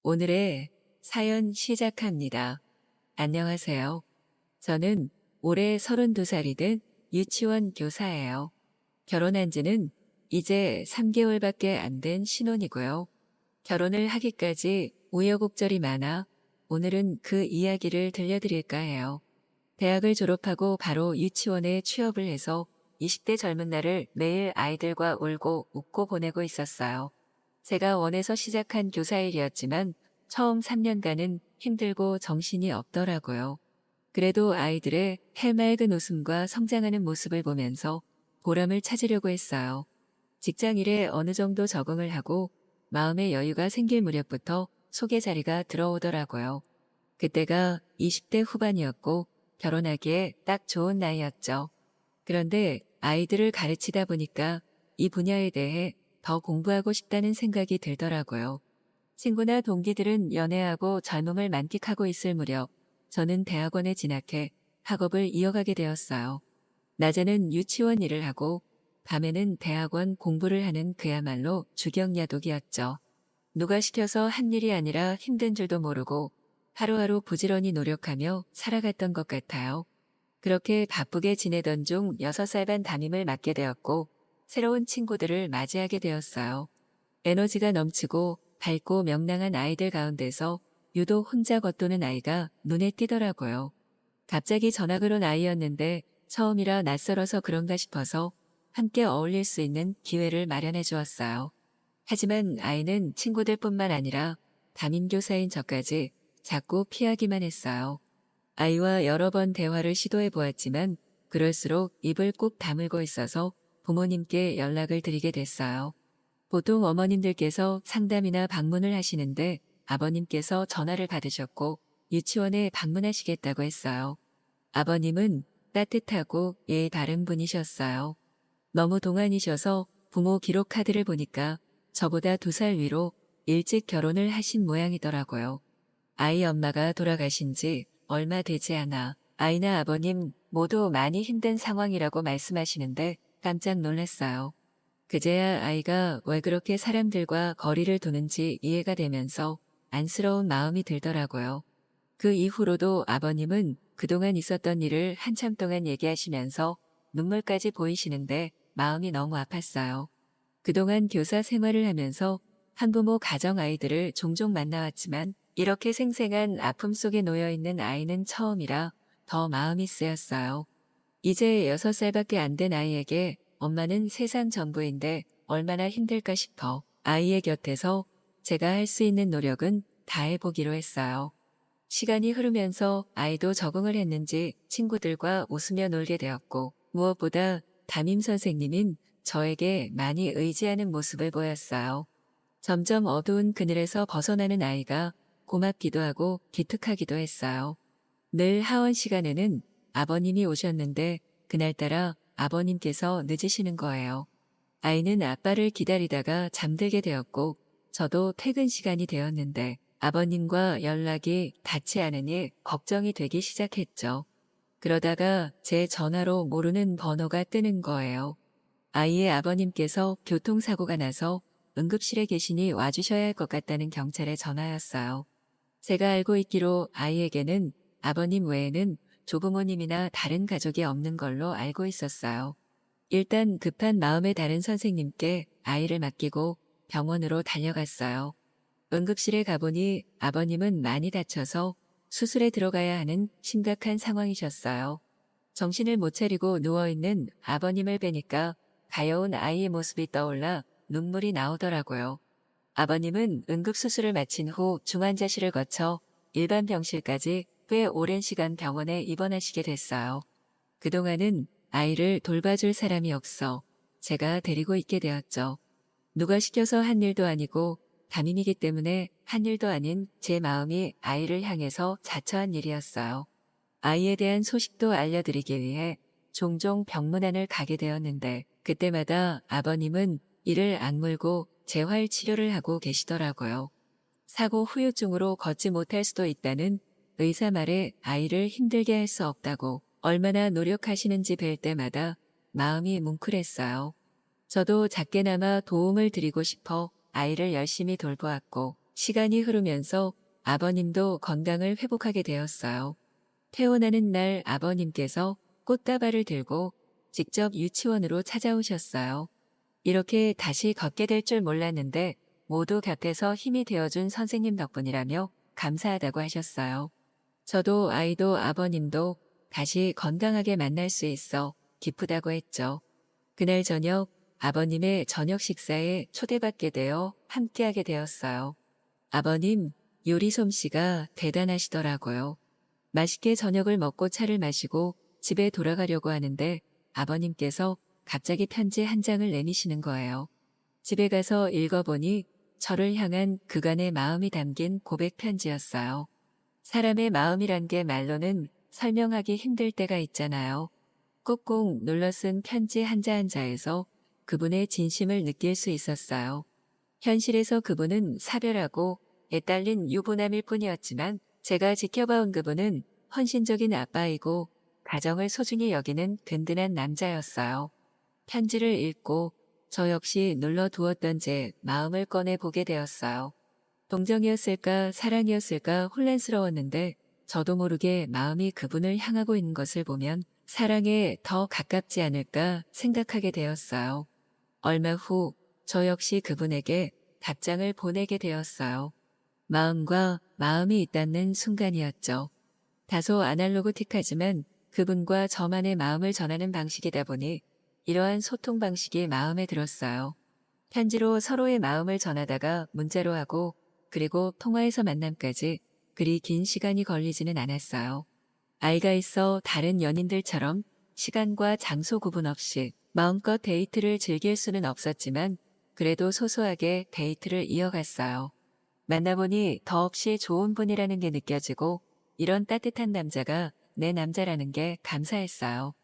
오늘의 사연 시작합니다. 안녕하세요. 저는 올해 32살이 된 유치원 교사예요. 결혼한 지는 이제 3개월밖에 안 된 신혼이고요. 결혼을 하기까지 우여곡절이 많아 오늘은 그 이야기를 들려드릴까 해요. 대학을 졸업하고 바로 유치원에 취업을 해서 20대 젊은 날을 매일 아이들과 울고 웃고 보내고 있었어요. 제가 원해서 시작한 교사 일이었지만 처음 3년간은 힘들고 정신이 없더라고요. 그래도 아이들의 해맑은 웃음과 성장하는 모습을 보면서 보람을 찾으려고 했어요. 직장 일에 어느 정도 적응을 하고 마음의 여유가 생길 무렵부터 소개 자리가 들어오더라고요. 그때가 20대 후반이었고 결혼하기에 딱 좋은 나이였죠. 그런데 아이들을 가르치다 보니까 이 분야에 대해 더 공부하고 싶다는 생각이 들더라고요. 친구나 동기들은 연애하고 젊음을 만끽하고 있을 무렵 저는 대학원에 진학해 학업을 이어가게 되었어요. 낮에는 유치원 일을 하고 밤에는 대학원 공부를 하는 그야말로 주경야독이었죠. 누가 시켜서 한 일이 아니라 힘든 줄도 모르고 하루하루 부지런히 노력하며 살아갔던 것 같아요. 그렇게 바쁘게 지내던 중 6살 반 담임을 맡게 되었고 새로운 친구들을 맞이하게 되었어요. 에너지가 넘치고 밝고 명랑한 아이들 가운데서 유독 혼자 겉도는 아이가 눈에 띄더라고요. 갑자기 전학을 온 아이였는데 처음이라 낯설어서 그런가 싶어서 함께 어울릴 수 있는 기회를 마련해 주었어요. 하지만 아이는 친구들뿐만 아니라 담임교사인 저까지 자꾸 피하기만 했어요. 아이와 여러 번 대화를 시도해 보았지만 그럴수록 입을 꾹 다물고 있어서 부모님께 연락을 드리게 됐어요. 보통 어머님들께서 상담이나 방문을 하시는데 아버님께서 전화를 받으셨고 유치원에 방문하시겠다고 했어요. 아버님은 따뜻하고 바른 분이셨어요. 너무 동안이셔서 부모 기록 카드를 보니까 저보다 2살 위로 일찍 결혼을 하신 모양이더라고요. 아이 엄마가 돌아가신 지 얼마 되지 않아 아이나 아버님 모두 많이 힘든 상황이라고 말씀하시는데 깜짝 놀랐어요. 그제야 아이가 왜 그렇게 사람들과 거리를 두는지 이해가 되면서 안쓰러운 마음이 들더라고요. 그 이후로도 아버님은 그동안 있었던 일을 한참 동안 얘기하시면서 눈물까지 보이시는데 마음이 너무 아팠어요. 그동안 교사 생활을 하면서 한부모 가정 아이들을 종종 만나왔지만 이렇게 생생한 아픔 속에 놓여있는 아이는 처음이라 더 마음이 쓰였어요. 이제 6살밖에 안 된 아이에게 엄마는 세상 전부인데 얼마나 힘들까 싶어 아이의 곁에서 제가 할 수 있는 노력은 다 해보기로 했어요. 시간이 흐르면서 아이도 적응을 했는지 친구들과 웃으며 놀게 되었고 무엇보다 담임 선생님인 저에게 많이 의지하는 모습을 보였어요. 점점 어두운 그늘에서 벗어나는 아이가 고맙기도 하고 기특하기도 했어요. 늘 하원 시간에는 아버님이 오셨는데 그날따라 아버님께서 늦으시는 거예요. 아이는 아빠를 기다리다가 잠들게 되었고 저도 퇴근 시간이 되었는데 아버님과 연락이 닿지 않으니 걱정이 되기 시작했죠. 그러다가 제 전화로 모르는 번호가 뜨는 거예요. 아이의 아버님께서 교통사고가 나서 응급실에 계시니 와주셔야 할 것 같다는 경찰의 전화였어요. 제가 알고 있기로 아이에게는 아버님 외에는 조부모님이나 다른 가족이 없는 걸로 알고 있었어요. 일단 급한 마음에 다른 선생님께 아이를 맡기고 병원으로 달려갔어요. 응급실에 가보니 아버님은 많이 다쳐서 수술에 들어가야 하는 심각한 상황이셨어요. 정신을 못 차리고 누워있는 아버님을 뵈니까 가여운 아이의 모습이 떠올라 눈물이 나오더라고요. 아버님은 응급수술을 마친 후 중환자실을 거쳐 일반 병실까지 꽤 오랜 시간 병원에 입원하시게 됐어요. 그동안은 아이를 돌봐줄 사람이 없어 제가 데리고 있게 되었죠. 누가 시켜서 한 일도 아니고 담임이기 때문에 한 일도 아닌 제 마음이 아이를 향해서 자처한 일이었어요. 아이에 대한 소식도 알려드리기 위해 종종 병문안을 가게 되었는데 그때마다 아버님은 이를 악물고 재활 치료를 하고 계시더라고요. 사고 후유증으로 걷지 못할 수도 있다는 의사 말에 아이를 힘들게 할 수 없다고 얼마나 노력하시는지 뵐 때마다 마음이 뭉클했어요. 저도 작게나마 도움을 드리고 싶어 아이를 열심히 돌보았고 시간이 흐르면서 아버님도 건강을 회복하게 되었어요. 퇴원하는 날 아버님께서 꽃다발을 들고 직접 유치원으로 찾아오셨어요. 이렇게 다시 걷게 될 줄 몰랐는데 모두 곁에서 힘이 되어준 선생님 덕분이라며 감사하다고 하셨어요. 저도 아이도 아버님도 다시 건강하게 만날 수 있어 기쁘다고 했죠. 그날 저녁 아버님의 저녁 식사에 초대받게 되어 함께하게 되었어요. 아버님, 요리 솜씨가 대단하시더라고요. 맛있게 저녁을 먹고 차를 마시고 집에 돌아가려고 하는데 아버님께서 갑자기 편지 한 장을 내미시는 거예요. 집에 가서 읽어보니 저를 향한 그간의 마음이 담긴 고백 편지였어요. 사람의 마음이란 게 말로는 설명하기 힘들 때가 있잖아요. 꾹꾹 눌러 쓴 편지 한자 한자에서 그분의 진심을 느낄 수 있었어요. 현실에서 그분은 사별하고 애딸린 유부남일 뿐이었지만 제가 지켜봐온 그분은 헌신적인 아빠이고 가정을 소중히 여기는 든든한 남자였어요. 편지를 읽고 저 역시 눌러두었던 제 마음을 꺼내 보게 되었어요. 동정이었을까 사랑이었을까 혼란스러웠는데 저도 모르게 마음이 그분을 향하고 있는 것을 보면 사랑에 더 가깝지 않을까 생각하게 되었어요. 얼마 후 저 역시 그분에게 답장을 보내게 되었어요. 마음과 마음이 있다는 순간이었죠. 다소 아날로그틱하지만 그분과 저만의 마음을 전하는 방식이다 보니 이러한 소통 방식이 마음에 들었어요. 편지로 서로의 마음을 전하다가 문자로 하고 그리고 통화에서 만남까지 그리 긴 시간이 걸리지는 않았어요. 아이가 있어 다른 연인들처럼 시간과 장소 구분 없이 마음껏 데이트를 즐길 수는 없었지만 그래도 소소하게 데이트를 이어갔어요. 만나보니 더없이 좋은 분이라는 게 느껴지고 이런 따뜻한 남자가 내 남자라는 게 감사했어요.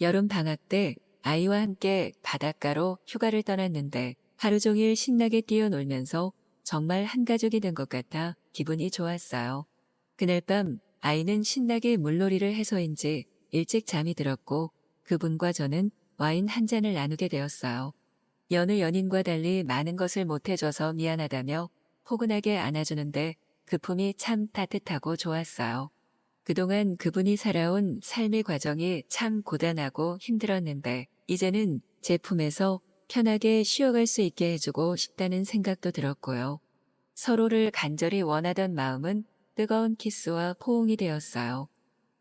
여름 방학 때 아이와 함께 바닷가로 휴가를 떠났는데 하루 종일 신나게 뛰어놀면서 정말 한 가족이 된 것 같아 기분이 좋았어요. 그날 밤 아이는 신나게 물놀이를 해서인지 일찍 잠이 들었고 그분과 저는 와인 한 잔을 나누게 되었어요. 여느 연인과 달리 많은 것을 못해줘서 미안하다며 포근하게 안아주는데 그 품이 참 따뜻하고 좋았어요. 그동안 그분이 살아온 삶의 과정이 참 고단하고 힘들었는데 이제는 제 품에서 편하게 쉬어갈 수 있게 해주고 싶다는 생각도 들었고요. 서로를 간절히 원하던 마음은 뜨거운 키스와 포옹이 되었어요.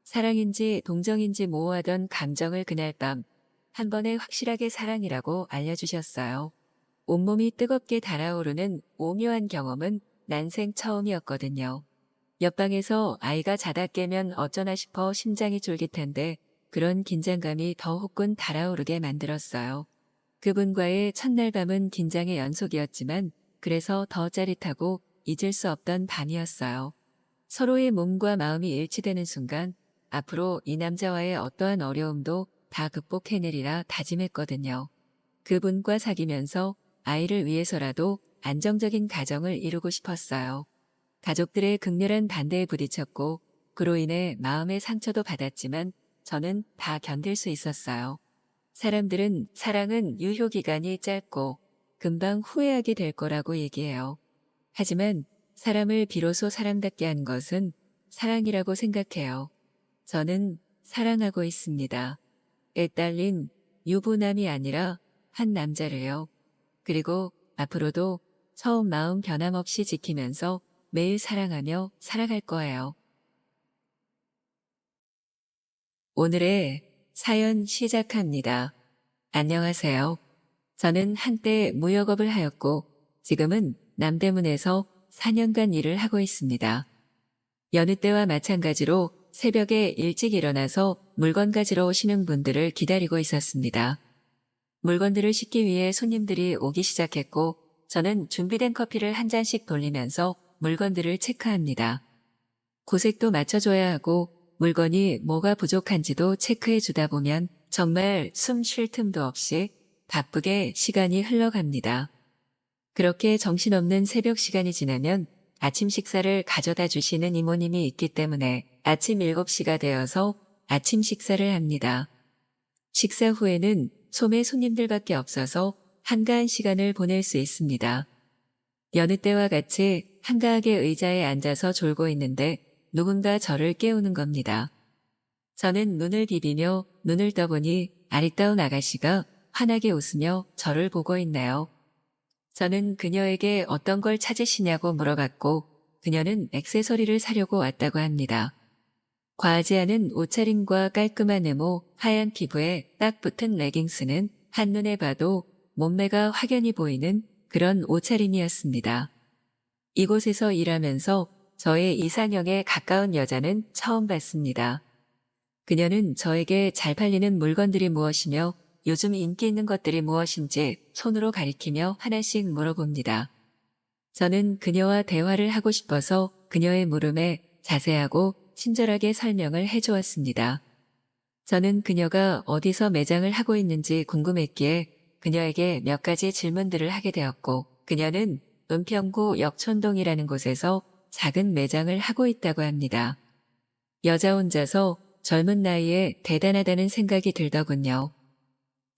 사랑인지 동정인지 모호하던 감정을 그날 밤 한 번에 확실하게 사랑이라고 알려주셨어요. 온몸이 뜨겁게 달아오르는 오묘한 경험은 난생 처음이었거든요. 옆방에서 아이가 자다 깨면 어쩌나 싶어 심장이 쫄깃한데 그런 긴장감이 더 후끈 달아오르게 만들었어요. 그분과의 첫날 밤은 긴장의 연속이었지만 그래서 더 짜릿하고 잊을 수 없던 밤이었어요. 서로의 몸과 마음이 일치되는 순간 앞으로 이 남자와의 어떠한 어려움도 다 극복해내리라 다짐했거든요. 그분과 사귀면서 아이를 위해서라도 안정적인 가정을 이루고 싶었어요. 가족들의 극렬한 반대에 부딪혔고 그로 인해 마음의 상처도 받았지만 저는 다 견딜 수 있었어요. 사람들은 사랑은 유효기간이 짧고 금방 후회하게 될 거라고 얘기해요. 하지만 사람을 비로소 사람답게 한 것은 사랑이라고 생각해요. 저는 사랑하고 있습니다. 애딸린 유부남이 아니라 한 남자를요. 그리고 앞으로도 처음 마음 변함없이 지키면서 매일 사랑하며 살아갈 거예요. 오늘의 사연 시작합니다. 안녕하세요. 저는 한때 무역업을 하였고 지금은 남대문에서 4년간 일을 하고 있습니다. 여느 때와 마찬가지로 새벽에 일찍 일어나서 물건 가지러 오시는 분들을 기다리고 있었습니다. 물건들을 싣기 위해 손님들이 오기 시작했고 저는 준비된 커피를 한 잔씩 돌리면서 물건들을 체크합니다. 고색도 맞춰줘야 하고 물건이 뭐가 부족한지도 체크해 주다 보면 정말 숨 쉴 틈도 없이 바쁘게 시간이 흘러갑니다. 그렇게 정신없는 새벽 시간이 지나면 아침 식사를 가져다 주시는 이모님이 있기 때문에 아침 7시가 되어서 아침 식사를 합니다. 식사 후에는 소매 손님들밖에 없어서 한가한 시간을 보낼 수 있습니다. 여느 때와 같이 한가하게 의자에 앉아서 졸고 있는데 누군가 저를 깨우는 겁니다. 저는 눈을 비비며 눈을 떠보니 아리따운 아가씨가 환하게 웃으며 저를 보고 있네요. 저는 그녀에게 어떤 걸 찾으시냐고 물어봤고 그녀는 액세서리를 사려고 왔다고 합니다. 과하지 않은 옷차림과 깔끔한 외모, 하얀 피부에 딱 붙은 레깅스는 한눈에 봐도 몸매가 확연히 보이는 그런 옷차림이었습니다. 이곳에서 일하면서 저의 이상형에 가까운 여자는 처음 봤습니다. 그녀는 저에게 잘 팔리는 물건들이 무엇이며 요즘 인기 있는 것들이 무엇인지 손으로 가리키며 하나씩 물어봅니다. 저는 그녀와 대화를 하고 싶어서 그녀의 물음에 자세하고 친절하게 설명을 해주었습니다. 저는 그녀가 어디서 매장을 하고 있는지 궁금했기에 그녀에게 몇 가지 질문들을 하게 되었고 그녀는 은평구 역촌동이라는 곳에서 작은 매장을 하고 있다고 합니다. 여자 혼자서 젊은 나이에 대단하다는 생각이 들더군요.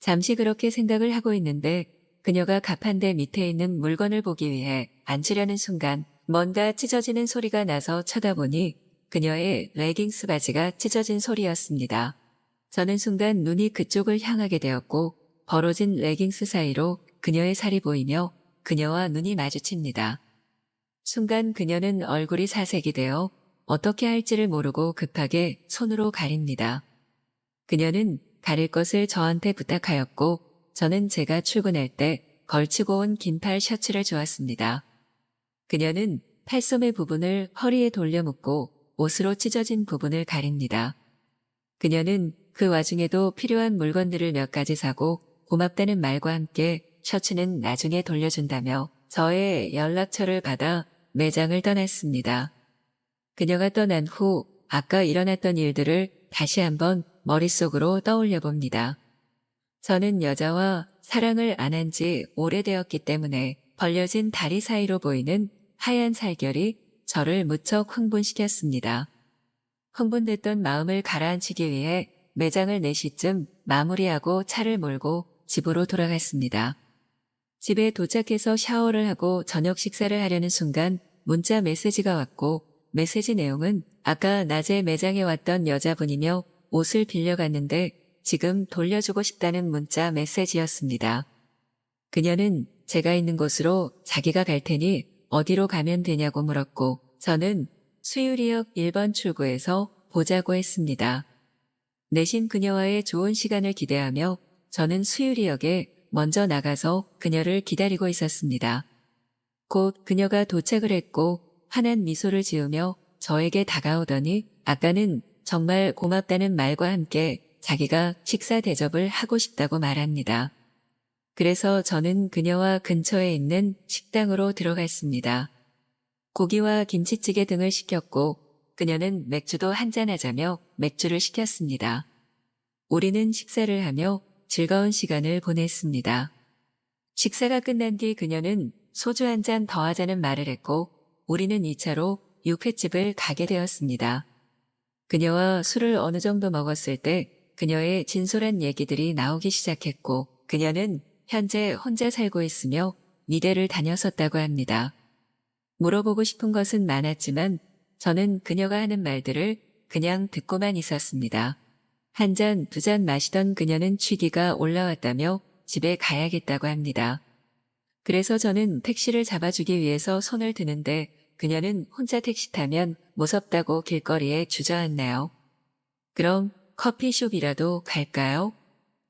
잠시 그렇게 생각을 하고 있는데 그녀가 가판대 밑에 있는 물건을 보기 위해 앉으려는 순간 뭔가 찢어지는 소리가 나서 쳐다보니 그녀의 레깅스 바지가 찢어진 소리였습니다. 저는 순간 눈이 그쪽을 향하게 되었고 벌어진 레깅스 사이로 그녀의 살이 보이며 그녀와 눈이 마주칩니다. 순간 그녀는 얼굴이 사색이 되어 어떻게 할지를 모르고 급하게 손으로 가립니다. 그녀는 가릴 것을 저한테 부탁하였고 저는 제가 출근할 때 걸치고 온 긴팔 셔츠를 주었습니다. 그녀는 팔소매 부분을 허리에 돌려 묶고 옷으로 찢어진 부분을 가립니다. 그녀는 그 와중에도 필요한 물건들을 몇 가지 사고 고맙다는 말과 함께 셔츠는 나중에 돌려준다며 저의 연락처를 받아 매장을 떠났습니다. 그녀가 떠난 후 아까 일어났던 일들을 다시 한번 머릿속으로 떠올려 봅니다. 저는 여자와 사랑을 안 한 지 오래되었기 때문에 벌려진 다리 사이로 보이는 하얀 살결이 저를 무척 흥분시켰습니다. 흥분됐던 마음을 가라앉히기 위해 매장을 4시쯤 마무리하고 차를 몰고 집으로 돌아갔습니다. 집에 도착해서 샤워를 하고 저녁 식사를 하려는 순간 문자 메시지가 왔고 메시지 내용은 아까 낮에 매장에 왔던 여자분이며 옷을 빌려갔는데 지금 돌려주고 싶다는 문자 메시지였습니다. 그녀는 제가 있는 곳으로 자기가 갈 테니 어디로 가면 되냐고 물었고 저는 수유리역 1번 출구에서 보자고 했습니다. 내신 그녀와의 좋은 시간을 기대하며 저는 수유리역에 먼저 나가서 그녀를 기다리고 있었습니다. 곧 그녀가 도착을 했고 환한 미소를 지으며 저에게 다가오더니 아까는 정말 고맙다는 말과 함께 자기가 식사 대접을 하고 싶다고 말합니다. 그래서 저는 그녀와 근처에 있는 식당으로 들어갔습니다. 고기와 김치찌개 등을 시켰고 그녀는 맥주도 한잔하자며 맥주를 시켰습니다. 우리는 식사를 하며 즐거운 시간을 보냈습니다. 식사가 끝난 뒤 그녀는 소주 한 잔 더 하자는 말을 했고 우리는 2차로 육회집을 가게 되었습니다. 그녀와 술을 어느 정도 먹었을 때 그녀의 진솔한 얘기들이 나오기 시작했고 그녀는 현재 혼자 살고 있으며 미대를 다녔었다고 합니다. 물어보고 싶은 것은 많았지만 저는 그녀가 하는 말들을 그냥 듣고만 있었습니다. 한 잔, 2잔 마시던 그녀는 취기가 올라왔다며 집에 가야겠다고 합니다. 그래서 저는 택시를 잡아주기 위해서 손을 드는데 그녀는 혼자 택시 타면 무섭다고 길거리에 주저앉나요. 그럼 커피숍이라도 갈까요?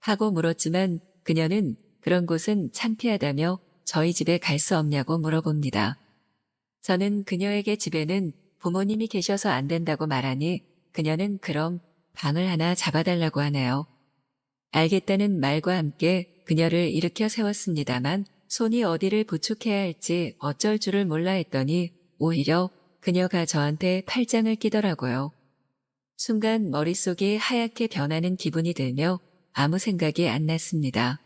하고 물었지만 그녀는 그런 곳은 창피하다며 저희 집에 갈 수 없냐고 물어봅니다. 저는 그녀에게 집에는 부모님이 계셔서 안 된다고 말하니 그녀는 그럼 방을 하나 잡아달라고 하네요. 알겠다는 말과 함께 그녀를 일으켜 세웠습니다만 손이 어디를 부축해야 할지 어쩔 줄을 몰라 했더니 오히려 그녀가 저한테 팔짱을 끼더라고요. 순간 머릿속이 하얗게 변하는 기분이 들며 아무 생각이 안 났습니다.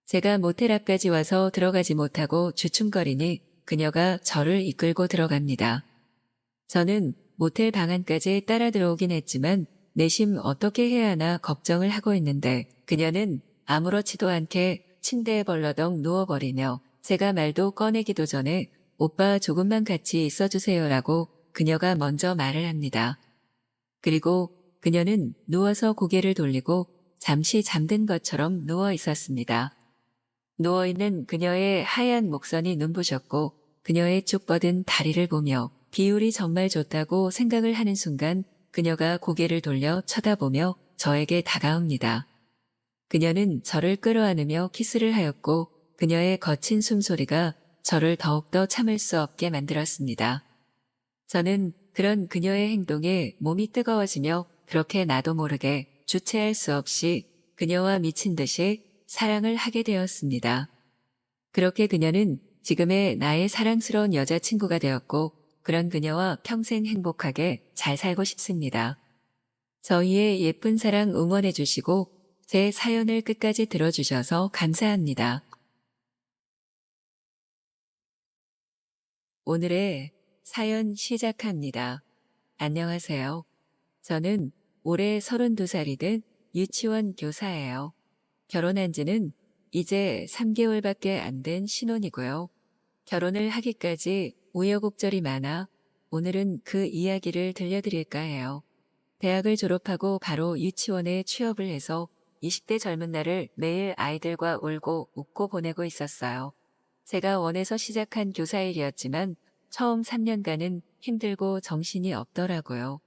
제가 모텔 앞까지 와서 들어가지 못하고 주춤거리니 그녀가 저를 이끌고 들어갑니다. 저는 모텔 방 안까지 따라 들어오긴 했지만 내심 어떻게 해야 하나 걱정을 하고 있는데 그녀는 아무렇지도 않게 침대에 벌러덩 누워버리며 제가 말도 꺼내기도 전에 오빠 조금만 같이 있어주세요라고 그녀가 먼저 말을 합니다. 그리고 그녀는 누워서 고개를 돌리고 잠시 잠든 것처럼 누워 있었습니다. 누워있는 그녀의 하얀 목선이 눈부셨고 그녀의 쭉 뻗은 다리를 보며 비율이 정말 좋다고 생각을 하는 순간 그녀가 고개를 돌려 쳐다보며 저에게 다가옵니다. 그녀는 저를 끌어안으며 키스를 하였고 그녀의 거친 숨소리가 저를 더욱더 참을 수 없게 만들었습니다. 저는 그런 그녀의 행동에 몸이 뜨거워지며 그렇게 나도 모르게 주체할 수 없이 그녀와 미친 듯이 사랑을 하게 되었습니다. 그렇게 그녀는 지금의 나의 사랑스러운 여자친구가 되었고 그런 그녀와 평생 행복하게 잘 살고 싶습니다. 저희의 예쁜 사랑 응원해 주시고 제 사연을 끝까지 들어주셔서 감사합니다. 오늘의 사연 시작합니다. 안녕하세요. 저는 올해 32살이 된 유치원 교사예요. 결혼한 지는 이제 3개월밖에 안 된 신혼이고요. 결혼을 하기까지 우여곡절이 많아 오늘은 그 이야기를 들려드릴까 해요. 대학을 졸업하고 바로 유치원에 취업을 해서 20대 젊은 날을 매일 아이들과 울고 웃고 보내고 있었어요. 제가 원해서 시작한 교사일이었지만 처음 3년간은 힘들고 정신이 없더라고요.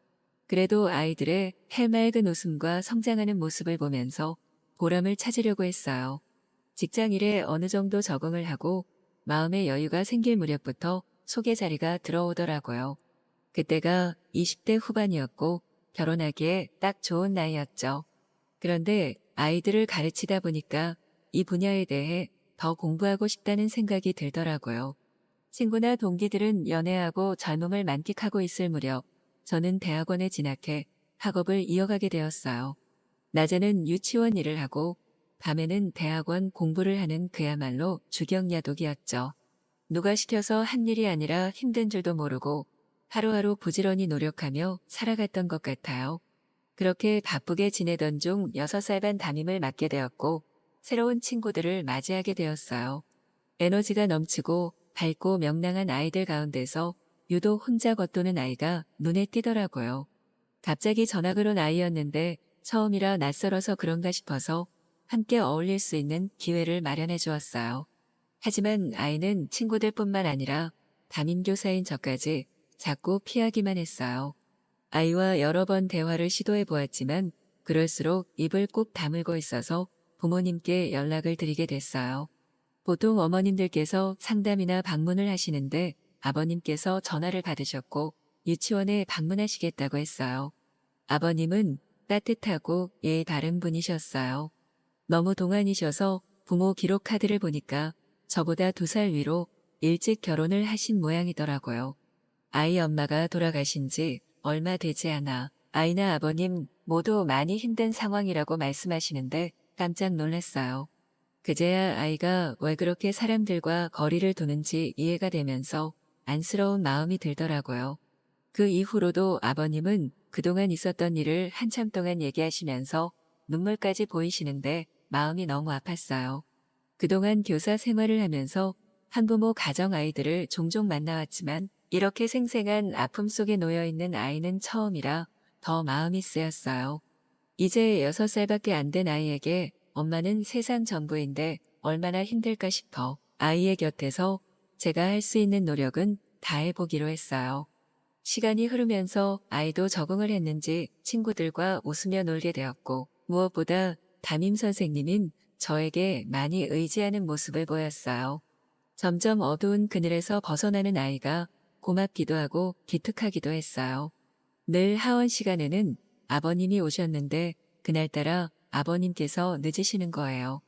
그래도 아이들의 해맑은 웃음과 성장하는 모습을 보면서 보람을 찾으려고 했어요. 직장 일에 어느 정도 적응을 하고 마음의 여유가 생길 무렵부터 소개 자리가 들어오더라고요. 그때가 20대 후반이었고 결혼하기에 딱 좋은 나이였죠. 그런데 아이들을 가르치다 보니까 이 분야에 대해 더 공부하고 싶다는 생각이 들더라고요. 친구나 동기들은 연애하고 젊음을 만끽하고 있을 무렵 저는 대학원에 진학해 학업을 이어가게 되었어요. 낮에는 유치원 일을 하고 밤에는 대학원 공부를 하는 그야말로 주경야독이었죠. 누가 시켜서 한 일이 아니라 힘든 줄도 모르고 하루하루 부지런히 노력하며 살아갔던 것 같아요. 그렇게 바쁘게 지내던 중 6살 반 담임을 맡게 되었고 새로운 친구들을 맞이하게 되었어요. 에너지가 넘치고 밝고 명랑한 아이들 가운데서 유독 혼자 겉도는 아이가 눈에 띄더라고요. 갑자기 전학을 온 아이였는데 처음이라 낯설어서 그런가 싶어서 함께 어울릴 수 있는 기회를 마련해 주었어요. 하지만 아이는 친구들뿐만 아니라 담임교사인 저까지 자꾸 피하기만 했어요. 아이와 여러 번 대화를 시도해 보았지만 그럴수록 입을 꼭 다물고 있어서 부모님께 연락을 드리게 됐어요. 보통 어머님들께서 상담이나 방문을 하시는데 아버님께서 전화를 받으셨고 유치원에 방문하시겠다고 했어요. 아버님은 따뜻하고 예 바른 분이셨어요. 너무 동안이셔서 부모 기록 카드를 보니까 저보다 2살 위로 일찍 결혼을 하신 모양이더라고요. 아이 엄마가 돌아가신 지 얼마 되지 않아 아이나 아버님 모두 많이 힘든 상황이라고 말씀하시는데 깜짝 놀랐어요. 그제야 아이가 왜 그렇게 사람들과 거리를 두는지 이해가 되면서 안쓰러운 마음이 들더라고요. 그 이후로도 아버님은 그동안 있었던 일을 한참 동안 얘기하시면서 눈물까지 보이시는데 마음이 너무 아팠어요. 그동안 교사 생활을 하면서 한부모 가정 아이들을 종종 만나왔지만 이렇게 생생한 아픔 속에 놓여있는 아이는 처음이라 더 마음이 쓰였어요. 이제 6살밖에 안 된 아이에게 엄마는 세상 전부인데 얼마나 힘들까 싶어 아이의 곁에서 제가 할 수 있는 노력은 다 해보기로 했어요. 시간이 흐르면서 아이도 적응을 했는지 친구들과 웃으며 놀게 되었고 무엇보다 담임 선생님인 저에게 많이 의지하는 모습을 보였어요. 점점 어두운 그늘에서 벗어나는 아이가 고맙기도 하고 기특하기도 했어요. 늘 하원 시간에는 아버님이 오셨는데 그날따라 아버님께서 늦으시는 거예요.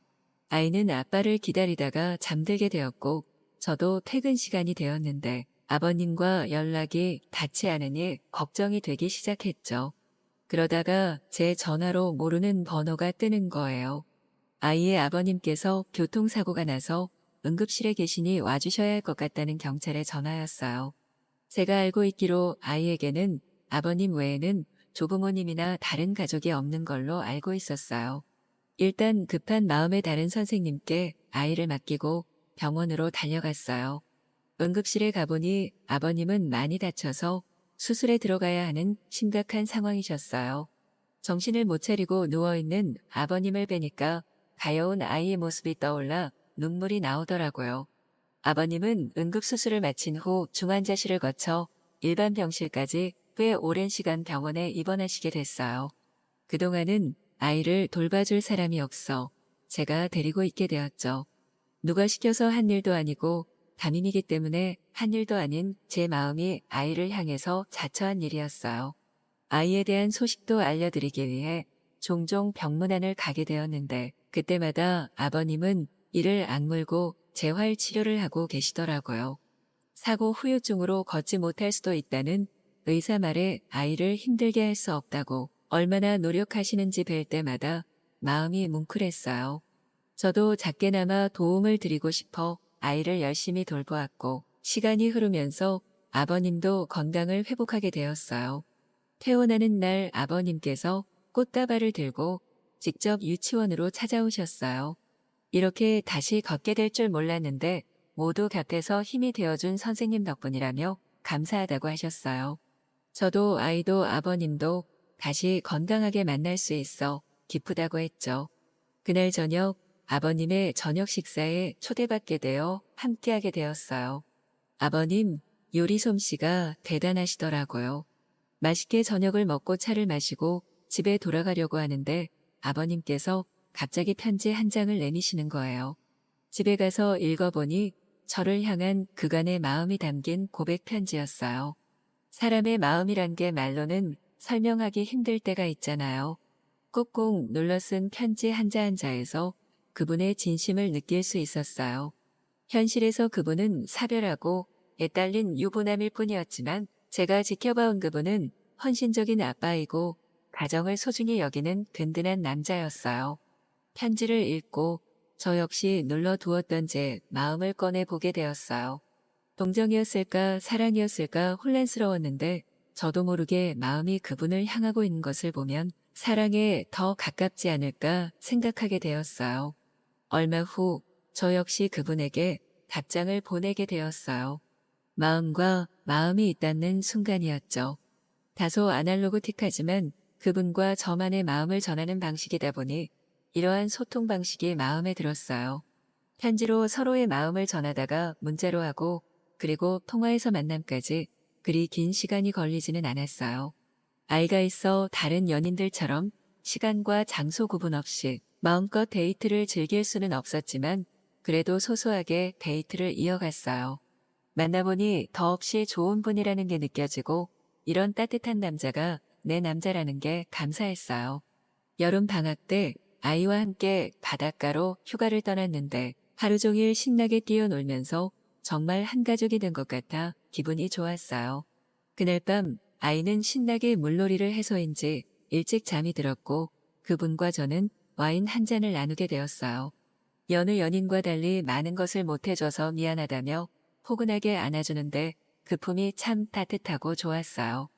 아이는 아빠를 기다리다가 잠들게 되었고 저도 퇴근 시간이 되었는데 아버님과 연락이 닿지 않으니 걱정이 되기 시작했죠. 그러다가 제 전화로 모르는 번호가 뜨는 거예요. 아이의 아버님께서 교통사고가 나서 응급실에 계시니 와주셔야 할 것 같다는 경찰의 전화였어요. 제가 알고 있기로 아이에게는 아버님 외에는 조부모님이나 다른 가족이 없는 걸로 알고 있었어요. 일단 급한 마음에 다른 선생님께 아이를 맡기고 병원으로 달려갔어요. 응급실에 가보니 아버님은 많이 다쳐서 수술에 들어가야 하는 심각한 상황이셨어요. 정신을 못 차리고 누워있는 아버님을 뵈니까 가여운 아이의 모습이 떠올라 눈물이 나오더라고요. 아버님은 응급수술을 마친 후 중환자실을 거쳐 일반 병실까지 꽤 오랜 시간 병원에 입원하시게 됐어요. 그동안은 아이를 돌봐줄 사람이 없어 제가 데리고 있게 되었죠. 누가 시켜서 한 일도 아니고 담임이기 때문에 한 일도 아닌 제 마음이 아이를 향해서 자처한 일이었어요. 아이에 대한 소식도 알려드리기 위해 종종 병문안을 가게 되었는데 그때마다 아버님은 이를 악물고 재활 치료를 하고 계시더라고요. 사고 후유증으로 걷지 못할 수도 있다는 의사 말에 아이를 힘들게 할 수 없다고 얼마나 노력하시는지 뵐 때마다 마음이 뭉클했어요. 저도 작게나마 도움을 드리고 싶어 아이를 열심히 돌보았고 시간이 흐르면서 아버님도 건강을 회복하게 되었어요. 퇴원하는 날 아버님께서 꽃다발을 들고 직접 유치원으로 찾아오셨어요. 이렇게 다시 걷게 될 줄 몰랐는데 모두 곁에서 힘이 되어준 선생님 덕분이라며 감사하다고 하셨어요. 저도 아이도 아버님도 다시 건강하게 만날 수 있어 기쁘다고 했죠. 그날 저녁 아버님의 저녁 식사에 초대받게 되어 함께하게 되었어요. 아버님 요리 솜씨가 대단하시더라고요. 맛있게 저녁을 먹고 차를 마시고 집에 돌아가려고 하는데 아버님께서 갑자기 편지 한 장을 내미시는 거예요. 집에 가서 읽어보니 저를 향한 그간의 마음이 담긴 고백 편지였어요. 사람의 마음이란 게 말로는 설명하기 힘들 때가 있잖아요. 꾹꾹 눌러 쓴 편지 한자 한자에서 그분의 진심을 느낄 수 있었어요. 현실에서 그분은 사별하고 애딸린 유부남일 뿐이었지만 제가 지켜봐온 그분은 헌신적인 아빠이고 가정을 소중히 여기는 든든한 남자였어요. 편지를 읽고 저 역시 눌러두었던 제 마음을 꺼내보게 되었어요. 동정이었을까 사랑이었을까 혼란스러웠는데 저도 모르게 마음이 그분을 향하고 있는 것을 보면 사랑에 더 가깝지 않을까 생각하게 되었어요. 얼마 후 저 역시 그분에게 답장을 보내게 되었어요. 마음과 마음이 있다는 순간이었죠. 다소 아날로그틱하지만 그분과 저만의 마음을 전하는 방식이다 보니 이러한 소통 방식이 마음에 들었어요. 편지로 서로의 마음을 전하다가 문자로 하고 그리고 통화에서 만남까지 그리 긴 시간이 걸리지는 않았어요. 아이가 있어 다른 연인들처럼 시간과 장소 구분 없이 마음껏 데이트를 즐길 수는 없었지만 그래도 소소하게 데이트를 이어갔어요. 만나보니 더없이 좋은 분이라는 게 느껴지고 이런 따뜻한 남자가 내 남자라는 게 감사했어요. 여름 방학 때 아이와 함께 바닷가로 휴가를 떠났는데 하루 종일 신나게 뛰어놀면서 정말 한 가족이 된 것 같아 기분이 좋았어요. 그날 밤 아이는 신나게 물놀이를 해서인지 일찍 잠이 들었고 그분과 저는 와인 한 잔을 나누게 되었어요. 여느 연인과 달리 많은 것을 못해줘서 미안하다며 포근하게 안아주는데 그 품이 참 따뜻하고 좋았어요.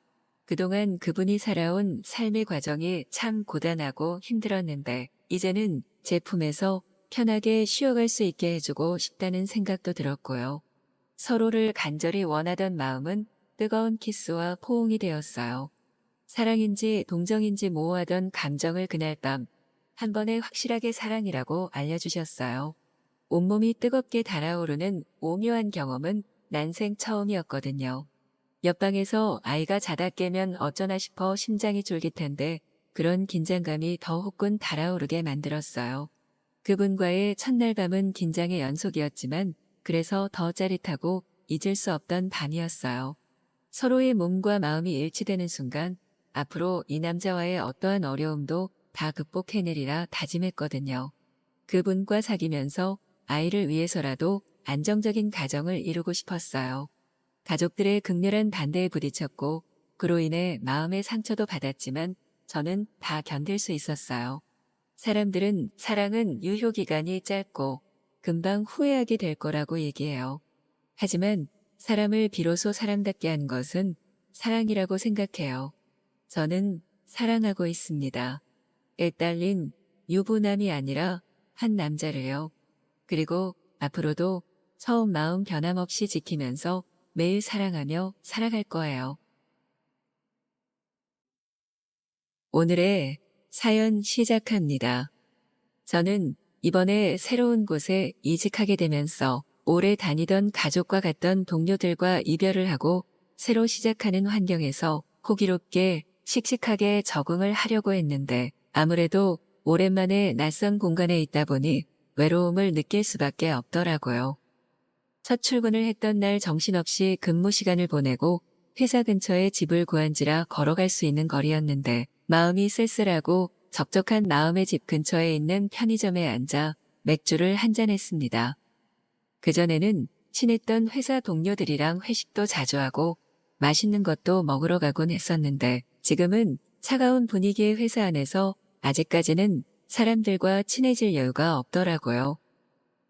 그동안 그분이 살아온 삶의 과정이 참 고단하고 힘들었는데 이제는 제 품에서 편하게 쉬어갈 수 있게 해주고 싶다는 생각도 들었고요. 서로를 간절히 원하던 마음은 뜨거운 키스와 포옹이 되었어요. 사랑인지 동정인지 모호하던 감정을 그날 밤 한 번에 확실하게 사랑이라고 알려주셨어요. 온몸이 뜨겁게 달아오르는 오묘한 경험은 난생 처음이었거든요. 옆방에서 아이가 자다 깨면 어쩌나 싶어 심장이 쫄깃한데 그런 긴장감이 더 혹은 달아오르게 만들었어요. 그분과의 첫날 밤은 긴장의 연속이었지만 그래서 더 짜릿하고 잊을 수 없던 밤이었어요. 서로의 몸과 마음이 일치되는 순간 앞으로 이 남자와의 어떠한 어려움도 다 극복해내리라 다짐했거든요. 그분과 사귀면서 아이를 위해서라도 안정적인 가정을 이루고 싶었어요. 가족들의 극렬한 반대에 부딪혔고 그로 인해 마음의 상처도 받았지만 저는 다 견딜 수 있었어요. 사람들은 사랑은 유효기간이 짧고 금방 후회하게 될 거라고 얘기해요. 하지만 사람을 비로소 사람답게 한 것은 사랑이라고 생각해요. 저는 사랑하고 있습니다. 애딸린 유부남이 아니라 한 남자를요. 그리고 앞으로도 처음 마음 변함없이 지키면서 매일 사랑하며 살아갈 거예요. 오늘의 사연 시작합니다. 저는 이번에 새로운 곳에 이직하게 되면서 오래 다니던 가족과 갔던 동료들과 이별을 하고 새로 시작하는 환경에서 호기롭게 씩씩하게 적응을 하려고 했는데 아무래도 오랜만에 낯선 공간에 있다 보니 외로움을 느낄 수밖에 없더라고요. 첫 출근을 했던 날 정신없이 근무 시간을 보내고 회사 근처에 집을 구한지라 걸어갈 수 있는 거리였는데 마음이 쓸쓸하고 적적한 마음의 집 근처에 있는 편의점에 앉아 맥주를 한잔 했습니다. 그전에는 친했던 회사 동료들이랑 회식도 자주 하고 맛있는 것도 먹으러 가곤 했었는데 지금은 차가운 분위기의 회사 안에서 아직까지는 사람들과 친해질 여유가 없더라고요.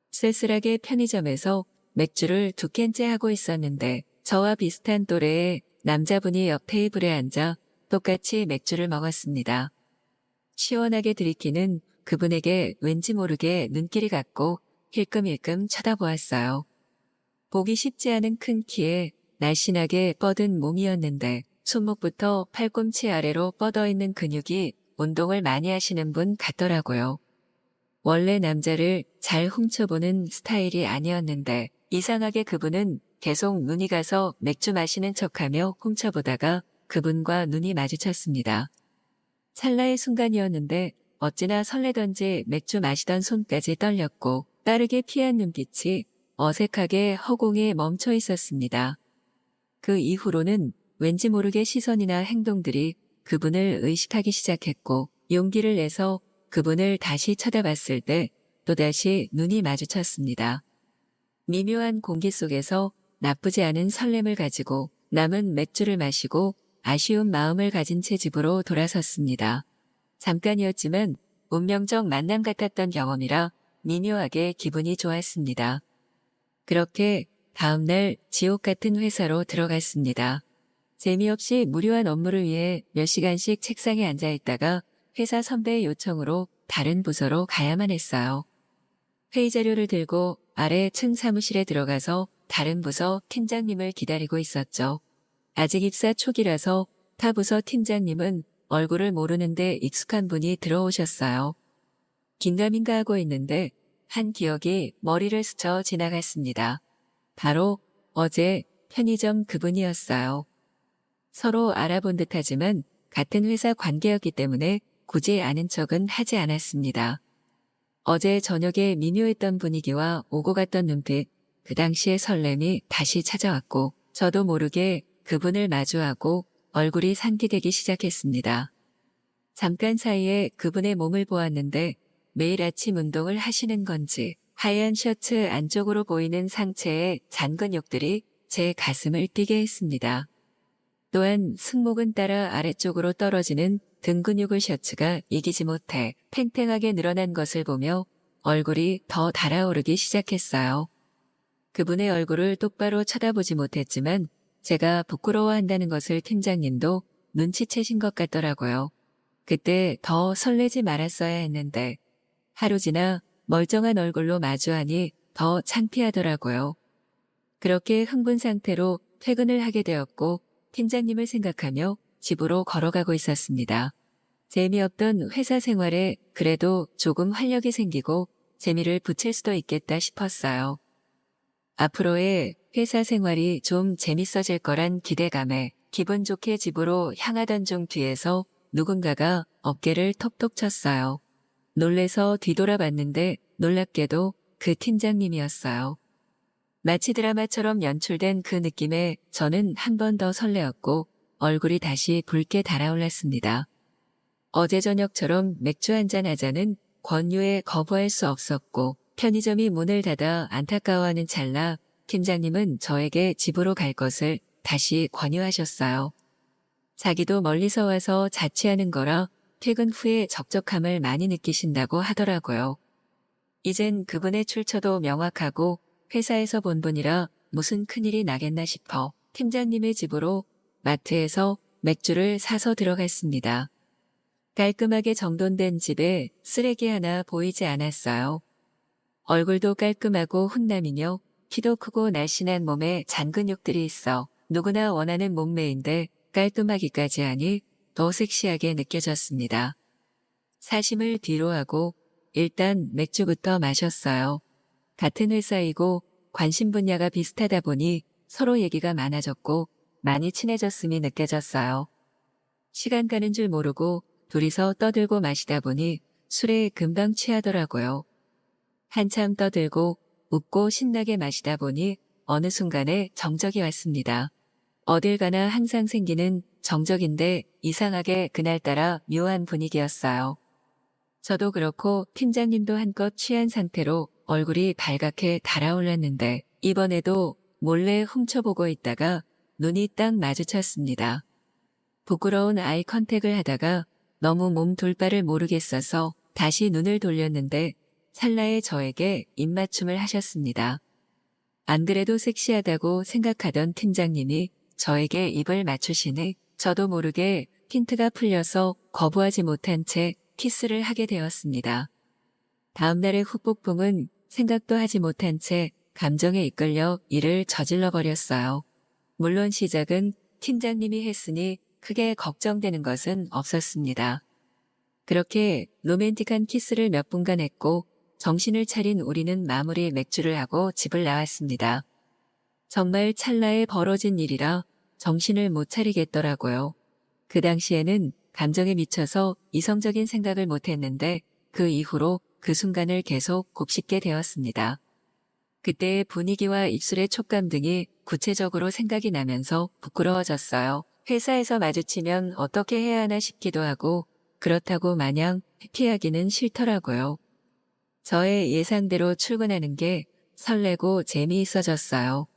쓸쓸하게 편의점에서 맥주를 2캔째 하고 있었는데 저와 비슷한 또래의 남자분이 옆 테이블에 앉아 똑같이 맥주를 먹었습니다. 시원하게 들이키는 그분에게 왠지 모르게 눈길이 갔고 힐끔힐끔 쳐다보았어요. 보기 쉽지 않은 큰 키에 날씬하게 뻗은 몸이었는데 손목부터 팔꿈치 아래로 뻗어있는 근육이 운동을 많이 하시는 분 같더라고요. 원래 남자를 잘 훔쳐보는 스타일이 아니었는데 이상하게 그분은 계속 눈이 가서 맥주 마시는 척하며 훔쳐보다가 그분과 눈이 마주쳤습니다. 찰나의 순간이었는데 어찌나 설레던지 맥주 마시던 손까지 떨렸고 빠르게 피한 눈빛이 어색하게 허공에 멈춰 있었습니다. 그 이후로는 왠지 모르게 시선이나 행동들이 그분을 의식하기 시작했고 용기를 내서 그분을 다시 쳐다봤을 때 또다시 눈이 마주쳤습니다. 미묘한 공기 속에서 나쁘지 않은 설렘을 가지고 남은 맥주를 마시고 아쉬운 마음을 가진 채 집으로 돌아섰습니다. 잠깐이었지만 운명적 만남 같았던 경험이라 미묘하게 기분이 좋았습니다. 그렇게 다음날 지옥 같은 회사로 들어갔습니다. 재미없이 무료한 업무를 위해 몇 시간씩 책상에 앉아 있다가 회사 선배의 요청으로 다른 부서로 가야만 했어요. 회의 자료를 들고 아래 층 사무실에 들어가서 다른 부서 팀장님을 기다리고 있었죠. 아직 입사 초기라서 타 부서 팀장님은 얼굴을 모르는데 익숙한 분이 들어오셨어요. 긴가민가 하고 있는데 한 기억이 머리를 스쳐 지나갔습니다. 바로 어제 편의점 그분이었어요. 서로 알아본 듯하지만 같은 회사 관계였기 때문에 굳이 아는 척은 하지 않았습니다. 어제 저녁에 미묘했던 분위기와 오고 갔던 눈빛, 그 당시의 설렘이 다시 찾아왔고 저도 모르게 그분을 마주하고 얼굴이 상기되기 시작했습니다. 잠깐 사이에 그분의 몸을 보았는데 매일 아침 운동을 하시는 건지 하얀 셔츠 안쪽으로 보이는 상체의 잔 근육들이 제 가슴을 뛰게 했습니다. 또한 승모근 따라 아래쪽으로 떨어지는 등 근육을 셔츠가 이기지 못해 팽팽하게 늘어난 것을 보며 얼굴이 더 달아오르기 시작했어요. 그분의 얼굴을 똑바로 쳐다보지 못했지만 제가 부끄러워한다는 것을 팀장님도 눈치채신 것 같더라고요. 그때 더 설레지 말았어야 했는데 하루 지나 멀쩡한 얼굴로 마주하니 더 창피하더라고요. 그렇게 흥분 상태로 퇴근을 하게 되었고 팀장님을 생각하며 집으로 걸어가고 있었습니다. 재미없던 회사 생활에 그래도 조금 활력이 생기고 재미를 붙일 수도 있겠다 싶었어요. 앞으로의 회사 생활이 좀 재밌어질 거란 기대감에 기분 좋게 집으로 향하던 중 뒤에서 누군가가 어깨를 톡톡 쳤어요. 놀래서 뒤돌아봤는데 놀랍게도 그 팀장님이었어요. 마치 드라마처럼 연출된 그 느낌에 저는 한 번 더 설레었고 얼굴이 다시 붉게 달아올랐습니다. 어제 저녁처럼 맥주 한잔 하자는 권유에 거부할 수 없었고 편의점이 문을 닫아 안타까워하는 찰나 팀장님은 저에게 집으로 갈 것을 다시 권유하셨어요. 자기도 멀리서 와서 자취하는 거라 퇴근 후에 적적함을 많이 느끼신다고 하더라고요. 이젠 그분의 출처도 명확하고 회사에서 본 분이라 무슨 큰일이 나겠나 싶어 팀장님의 집으로 마트에서 맥주를 사서 들어갔습니다. 깔끔하게 정돈된 집에 쓰레기 하나 보이지 않았어요. 얼굴도 깔끔하고 훈남이며 키도 크고 날씬한 몸에 잔근육들이 있어 누구나 원하는 몸매인데 깔끔하기까지 하니 더 섹시하게 느껴졌습니다. 사심을 뒤로 하고 일단 맥주부터 마셨어요. 같은 회사이고 관심 분야가 비슷하다 보니 서로 얘기가 많아졌고 많이 친해졌음이 느껴졌어요. 시간 가는 줄 모르고 둘이서 떠들고 마시다 보니 술에 금방 취하더라고요. 한참 떠들고 웃고 신나게 마시다 보니 어느 순간에 정적이 왔습니다. 어딜 가나 항상 생기는 정적인데 이상하게 그날따라 묘한 분위기였어요. 저도 그렇고 팀장님도 한껏 취한 상태로 얼굴이 발갛게 달아올랐는데 이번에도 몰래 훔쳐보고 있다가 눈이 딱 마주쳤습니다. 부끄러운 아이 컨택을 하다가 너무 몸 돌 바를 모르겠어서 다시 눈을 돌렸는데 찰나에 저에게 입맞춤을 하셨습니다. 안 그래도 섹시하다고 생각하던 팀장님이 저에게 입을 맞추시니 저도 모르게 핀트가 풀려서 거부하지 못한 채 키스를 하게 되었습니다. 다음날의 후폭풍은 생각도 하지 못한 채 감정에 이끌려 일을 저질러 버렸어요. 물론 시작은 팀장님이 했으니 크게 걱정되는 것은 없었습니다. 그렇게 로맨틱한 키스를 몇 분간 했고 정신을 차린 우리는 마무리 맥주를 하고 집을 나왔습니다. 정말 찰나에 벌어진 일이라 정신을 못 차리겠더라고요. 그 당시에는 감정에 미쳐서 이성적인 생각을 못했는데 그 이후로 그 순간을 계속 곱씹게 되었습니다. 그때의 분위기와 입술의 촉감 등이 구체적으로 생각이 나면서 부끄러워졌어요. 회사에서 마주치면 어떻게 해야 하나 싶기도 하고 그렇다고 마냥 피하기는 싫더라고요. 저의 예상대로 출근하는 게 설레고 재미있어졌어요.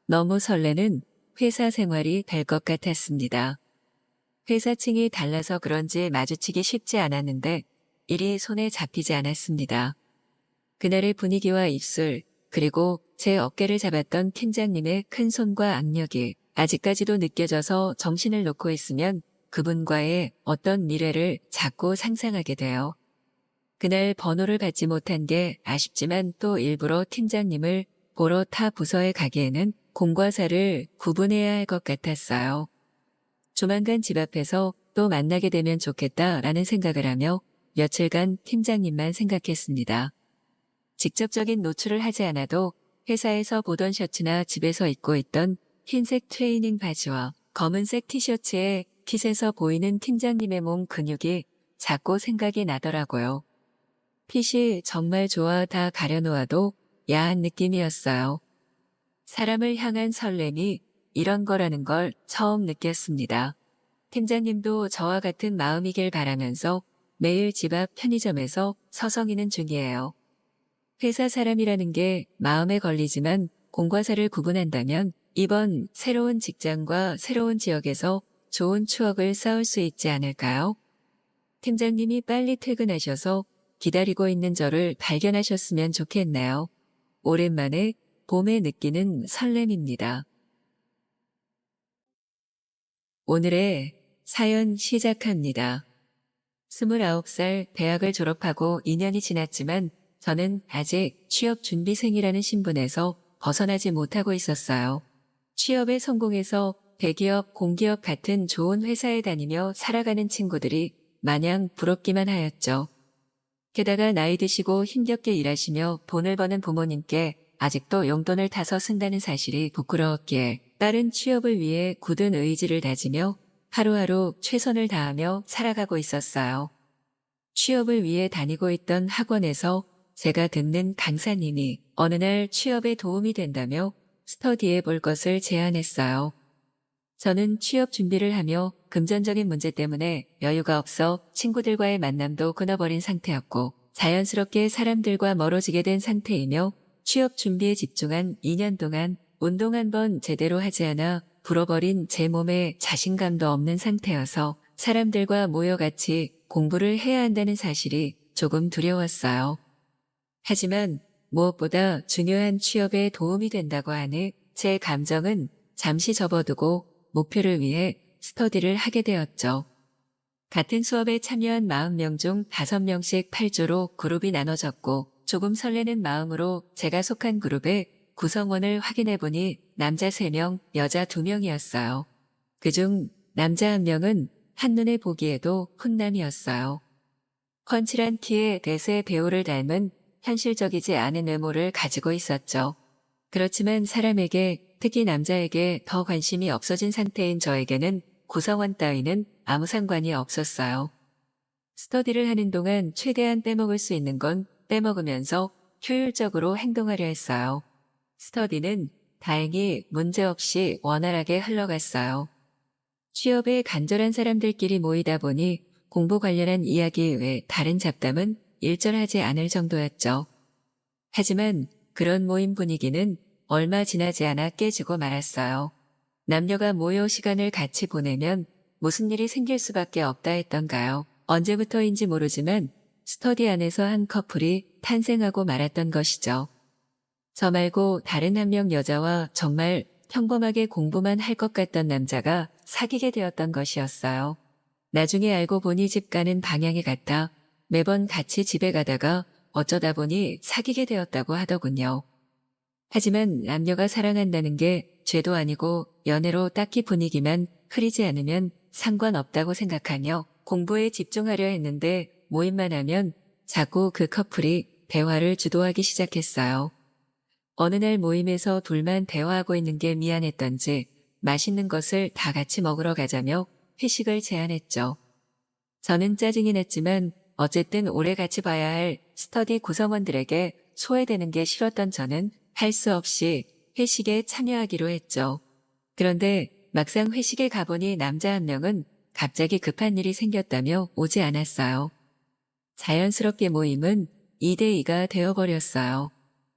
너무 설레는 회사 생활이 될 것 같았습니다. 회사층이 달라서 그런지 마주치기 쉽지 않았는데 일이 손에 잡히지 않았습니다. 그날의 분위기와 입술, 그리고 제 어깨를 잡았던 팀장님의 큰 손과 악력이 아직까지도 느껴져서 정신을 놓고 있으면 그분과의 어떤 미래를 자꾸 상상하게 돼요. 그날 번호를 받지 못한 게 아쉽지만 또 일부러 팀장님을 보러 타 부서에 가기에는 공과 사를 구분해야 할 것 같았어요. 조만간 집 앞에서 또 만나게 되면 좋겠다라는 생각을 하며 며칠간 팀장님만 생각했습니다. 직접적인 노출을 하지 않아도 회사에서 보던 셔츠나 집에서 입고 있던 흰색 트레이닝 바지와 검은색 티셔츠에 핏에서 보이는 팀장님의 몸 근육이 자꾸 생각이 나더라고요. 핏이 정말 좋아 다 가려놓아도 야한 느낌이었어요. 사람을 향한 설렘이 이런 거라는 걸 처음 느꼈습니다. 팀장님도 저와 같은 마음이길 바라면서 매일 집 앞 편의점에서 서성이는 중이에요. 회사 사람이라는 게 마음에 걸리지만 공과 사를 구분한다면 이번 새로운 직장과 새로운 지역에서 좋은 추억을 쌓을 수 있지 않을까요? 팀장님이 빨리 퇴근하셔서 기다리고 있는 저를 발견하셨으면 좋겠네요. 오랜만에 봄에 느끼는 설렘입니다. 오늘의 사연 시작합니다. 29살 대학을 졸업하고 2년이 지났지만 저는 아직 취업 준비생이라는 신분에서 벗어나지 못하고 있었어요. 취업에 성공해서 대기업, 공기업 같은 좋은 회사에 다니며 살아가는 친구들이 마냥 부럽기만 하였죠. 게다가 나이 드시고 힘겹게 일하시며 돈을 버는 부모님께 아직도 용돈을 타서 쓴다는 사실이 부끄러웠기에 빠른 취업을 위해 굳은 의지를 다지며 하루하루 최선을 다하며 살아가고 있었어요. 취업을 위해 다니고 있던 학원에서 제가 듣는 강사님이 어느 날 취업에 도움이 된다며 스터디해 볼 것을 제안했어요. 저는 취업 준비를 하며 금전적인 문제 때문에 여유가 없어 친구들과의 만남도 끊어버린 상태였고 자연스럽게 사람들과 멀어지게 된 상태이며 취업 준비에 집중한 2년 동안 운동 한 번 제대로 하지 않아 불어버린 제 몸에 자신감도 없는 상태여서 사람들과 모여 같이 공부를 해야 한다는 사실이 조금 두려웠어요. 하지만 무엇보다 중요한 취업에 도움이 된다고 하는 제 감정은 잠시 접어두고 목표를 위해 스터디를 하게 되었죠. 같은 수업에 참여한 40명 중 5명씩 8조로 그룹이 나눠졌고 조금 설레는 마음으로 제가 속한 그룹에 구성원을 확인해보니 남자 3명, 여자 2명이었어요. 그중 남자 1명은 한눈에 보기에도 훈남이었어요. 훤칠한 키에 대세 배우를 닮은 현실적이지 않은 외모를 가지고 있었죠. 그렇지만 사람에게, 특히 남자에게 더 관심이 없어진 상태인 저에게는 구성원 따위는 아무 상관이 없었어요. 스터디를 하는 동안 최대한 빼먹을 수 있는 건 빼먹으면서 효율적으로 행동하려 했어요. 스터디는 다행히 문제없이 원활하게 흘러갔어요. 취업에 간절한 사람들끼리 모이다 보니 공부 관련한 이야기 외 다른 잡담은 일절하지 않을 정도였죠. 하지만 그런 모임 분위기는 얼마 지나지 않아 깨지고 말았어요. 남녀가 모여 시간을 같이 보내면 무슨 일이 생길 수밖에 없다 했던가요? 언제부터인지 모르지만 스터디 안에서 한 커플이 탄생하고 말았던 것이죠. 저 말고 다른 한 명 여자와 정말 평범하게 공부만 할 것 같던 남자가 사귀게 되었던 것이었어요. 나중에 알고 보니 집 가는 방향이 같아 매번 같이 집에 가다가 어쩌다 보니 사귀게 되었다고 하더군요. 하지만 남녀가 사랑한다는 게 죄도 아니고 연애로 딱히 분위기만 흐리지 않으면 상관없다고 생각하며 공부에 집중하려 했는데 모임만 하면 자꾸 그 커플이 대화를 주도하기 시작했어요. 어느 날 모임에서 둘만 대화하고 있는 게 미안했던지 맛있는 것을 다 같이 먹으러 가자며 회식을 제안했죠. 저는 짜증이 났지만 어쨌든 오래 같이 봐야 할 스터디 구성원들에게 소외되는 게 싫었던 저는 할 수 없이 회식에 참여하기로 했죠. 그런데 막상 회식에 가보니 남자 1명은 갑자기 급한 일이 생겼다며 오지 않았어요. 자연스럽게 모임은 2대2가 되어버렸어요.